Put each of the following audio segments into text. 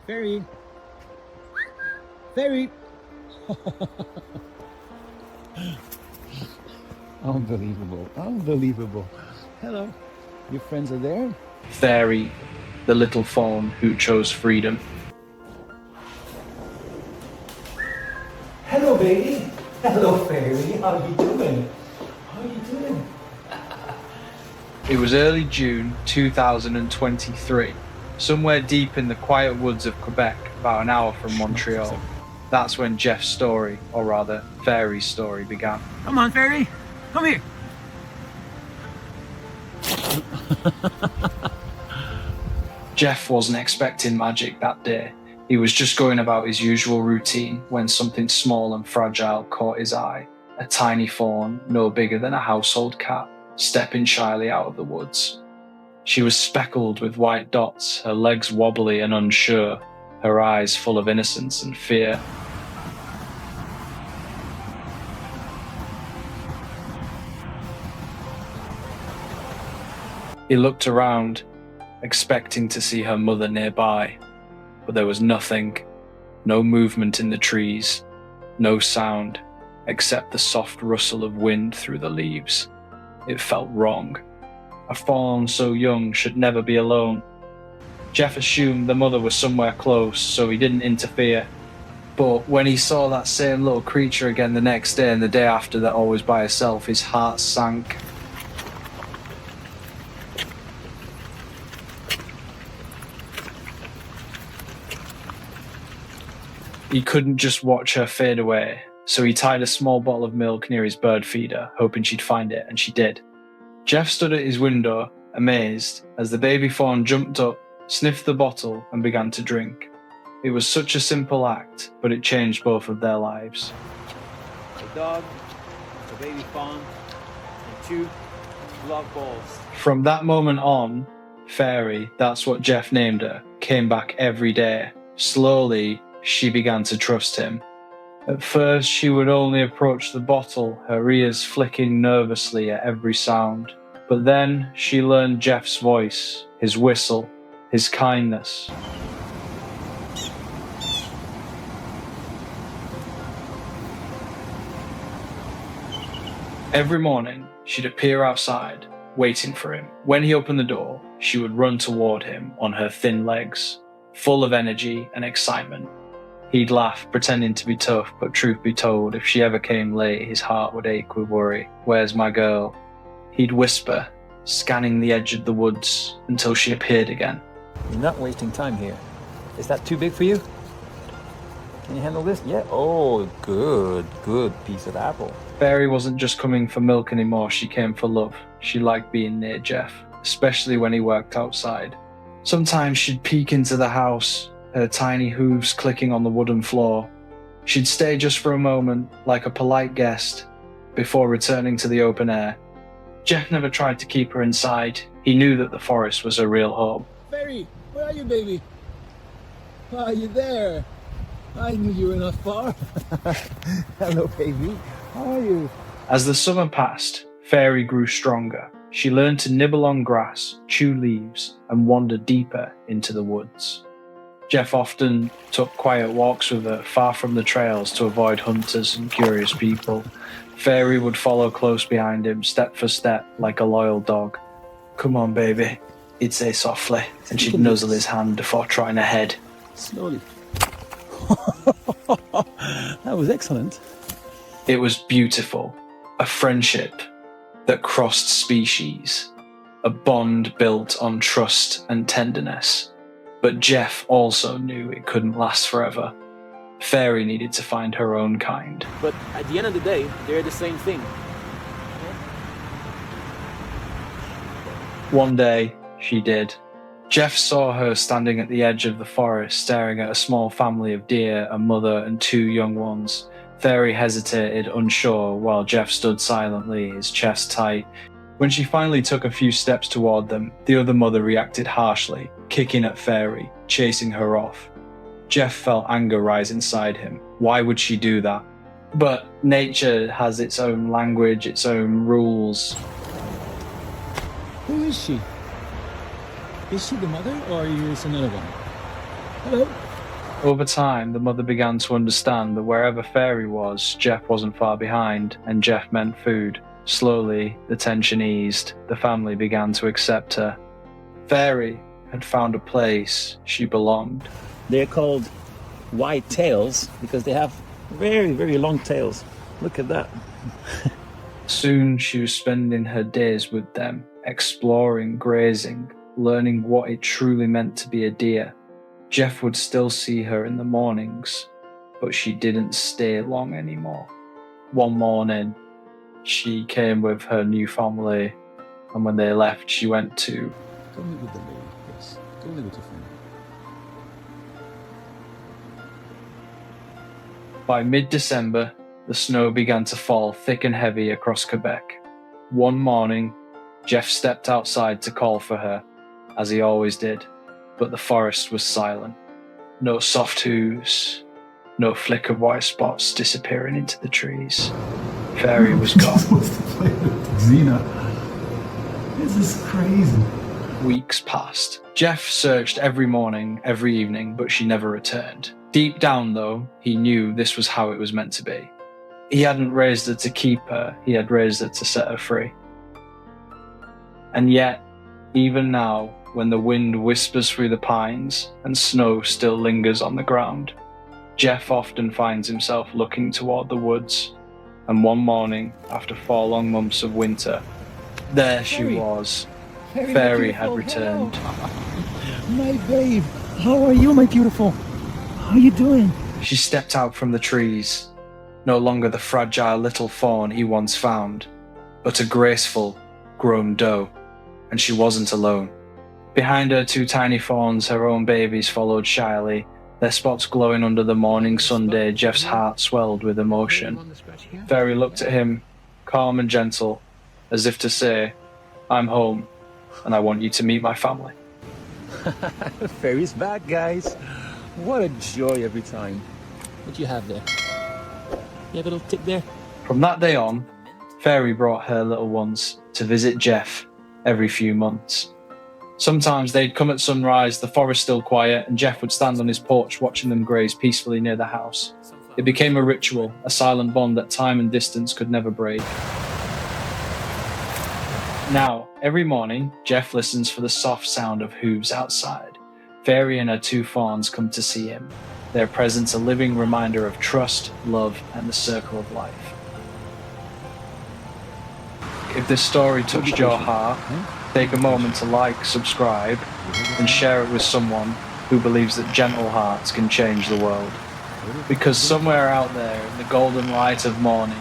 Fairy! Fairy! Unbelievable, unbelievable. Hello, your friends are there? Fairy, the little fawn who chose freedom. Hello, baby. Hello, Fairy. How you doing? How you doing? It was early June 2023, somewhere deep in the quiet woods of Quebec, about an hour from Montreal. That's when Jeff's story, or rather, Fairy's story, began. Come on, Fairy. Come here. Jeff wasn't expecting magic that day. He was just going about his usual routine when something small and fragile caught his eye. A tiny fawn, no bigger than a household cat, stepping shyly out of the woods. She was speckled with white dots, her legs wobbly and unsure, her eyes full of innocence and fear. He looked around, expecting to see her mother nearby, but there was nothing, no movement in the trees, no sound, except the soft rustle of wind through the leaves. It felt wrong. A fawn so young should never be alone. Jeff assumed the mother was somewhere close, so he didn't interfere. But when he saw that same little creature again the next day and the day after that always by herself, his heart sank. He couldn't just watch her fade away, so he tied a small bottle of milk near his bird feeder, hoping she'd find it, and she did. Jeff stood at his window, amazed, as the baby fawn jumped up, sniffed the bottle, and began to drink. It was such a simple act, but it changed both of their lives. A dog, a baby fawn, and 2 glove balls. From that moment on, Fairy, that's what Jeff named her, came back every day. Slowly, she began to trust him. At first, she would only approach the bottle, her ears flicking nervously at every sound. But then she learned Jeff's voice, his whistle, his kindness. Every morning, she'd appear outside, waiting for him. When he opened the door, she would run toward him on her thin legs, full of energy and excitement. He'd laugh, pretending to be tough, but truth be told, if she ever came late, his heart would ache with worry. Where's my girl? He'd whisper, scanning the edge of the woods until she appeared again. You're not wasting time here. Is that too big for you? Can you handle this? Yeah. Oh, good piece of apple. Fairy wasn't just coming for milk anymore, she came for love. She liked being near Jeff, especially when he worked outside. Sometimes she'd peek into the house, her tiny hooves clicking on the wooden floor. She'd stay just for a moment, like a polite guest, before returning to the open air. Jeff never tried to keep her inside. He knew that the forest was her real home. Fairy, where are you, baby? Are you there? I knew you were not far. Hello, baby. How are you? As the summer passed, Fairy grew stronger. She learned to nibble on grass, chew leaves, and wander deeper into the woods. Jeff often took quiet walks with her, far from the trails, to avoid hunters and curious people. Fairy would follow close behind him, step for step, like a loyal dog. "Come on, baby," he'd say softly, and she'd nuzzle his hand before trotting ahead. Slowly. That was excellent. It was beautiful. A friendship that crossed species. A bond built on trust and tenderness. But Jeff also knew it couldn't last forever. Fairy needed to find her own kind. But at the end of the day, they're the same thing. One day, she did. Jeff saw her standing at the edge of the forest, staring at a small family of deer, a mother and 2 young ones. Fairy hesitated, unsure, while Jeff stood silently, his chest tight. When she finally took a few steps toward them, the other mother reacted harshly, kicking at Fairy, chasing her off. Jeff felt anger rise inside him. Why would she do that? But nature has its own language, its own rules. Who is she? Is she the mother or is another one? Hello? Over time, the mother began to understand that wherever Fairy was, Jeff wasn't far behind, and Jeff meant food. Slowly, the tension eased. The family began to accept her. Fairy had found a place she belonged. They're called white tails because they have very, very long tails. Look at that. Soon she was spending her days with them, exploring, grazing, learning what it truly meant to be a deer. Jeff would still see her in the mornings, but she didn't stay long anymore. One morning, she came with her new family, and when they left, she went to... Go live with the lady, yes. Go live with your family. By mid-December, the snow began to fall thick and heavy across Quebec. One morning, Jeff stepped outside to call for her, as he always did, but the forest was silent. No soft hooves, no flick of white spots disappearing into the trees. Fairy was gone. Supposed to play with Xena. This is crazy. Weeks passed. Jeff searched every morning, every evening, but she never returned. Deep down, though, he knew this was how it was meant to be. He hadn't raised her to keep her, he had raised her to set her free. And yet, even now, when the wind whispers through the pines and snow still lingers on the ground, Jeff often finds himself looking toward the woods. And one morning, after 4 long months of winter, there she was. Fairy had returned. My babe, how are you, my beautiful? How are you doing? She stepped out from the trees, no longer the fragile little fawn he once found, but a graceful, grown doe, and she wasn't alone. Behind her 2 tiny fawns, her own babies, followed shyly, their spots glowing under the morning sun. Jeff's heart swelled with emotion. Fairy looked at him, calm and gentle, as if to say, "I'm home, and I want you to meet my family." Fairy's back, guys. What a joy every time. What do you have there? You have a little tick there? From that day on, Fairy brought her little ones to visit Jeff every few months. Sometimes they'd come at sunrise, the forest still quiet, and Jeff would stand on his porch watching them graze peacefully near the house. It became a ritual, a silent bond that time and distance could never break. Now, every morning, Jeff listens for the soft sound of hooves outside. Fairy and her 2 fawns come to see him, their presence a living reminder of trust, love, and the circle of life. If this story touched your heart, take a moment to like, subscribe, and share it with someone who believes that gentle hearts can change the world. Because somewhere out there, in the golden light of morning,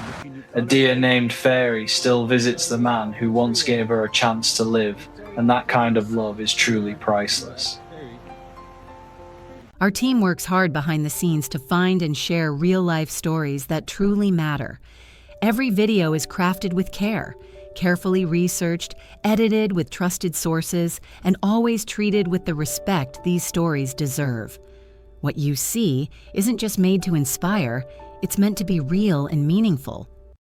a deer named Fairy still visits the man who once gave her a chance to live, and that kind of love is truly priceless. Our team works hard behind the scenes to find and share real-life stories that truly matter. Every video is crafted with care, carefully researched, edited with trusted sources, and always treated with the respect these stories deserve. What you see isn't just made to inspire, it's meant to be real and meaningful.